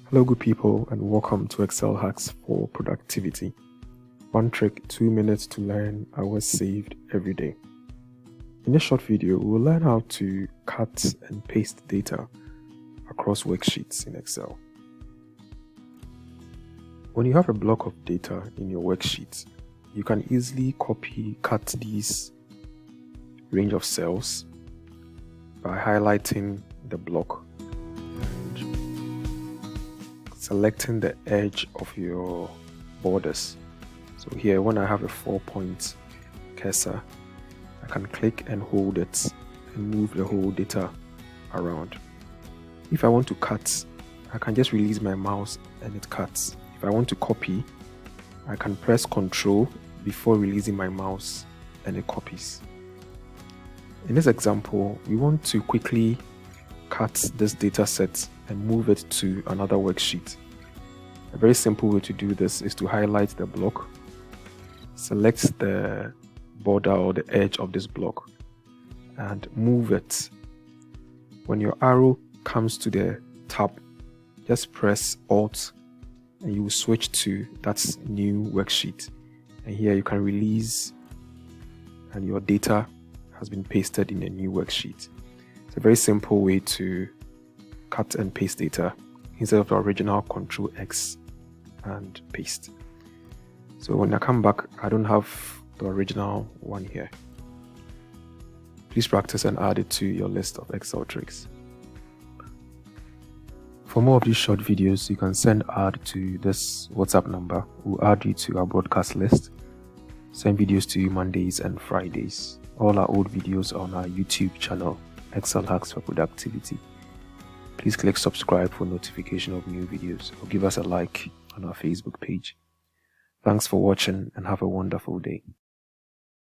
Hello good people and welcome to Excel Hacks for Productivity. One trick, 2 minutes to learn, hours saved every day. In this short video, we'll learn how to cut and paste data across worksheets in Excel. When you have a block of data in your worksheet, you can easily cut these range of cells by highlighting the block and selecting the edge of your borders. So here, when I have a 4-point cursor, I can click and hold it and move the whole data around. If I want to cut, I can just release my mouse and it cuts. If I want to copy, I can press Ctrl before releasing my mouse and it copies. In this example, we want to quickly cut this data set and move it to another worksheet. A very simple way to do this is to highlight the block, select the border or the edge of this block and move it. When your arrow comes to the top, just press Alt and you will switch to that new worksheet. And here you can release and your data has been pasted in a new worksheet. It's a very simple way to cut and paste data instead of the original Ctrl X and paste. So when I come back, I don't have the original one here. Please practice and add it to your list of Excel tricks. For more of these short videos, you can send ad to this WhatsApp number. We'll add you to our broadcast list. Send videos to you Mondays and Fridays. All our old videos are on our YouTube channel, Excel Hacks for Productivity. Please click subscribe for notification of new videos or give us a like on our Facebook page. Thanks for watching and have a wonderful day.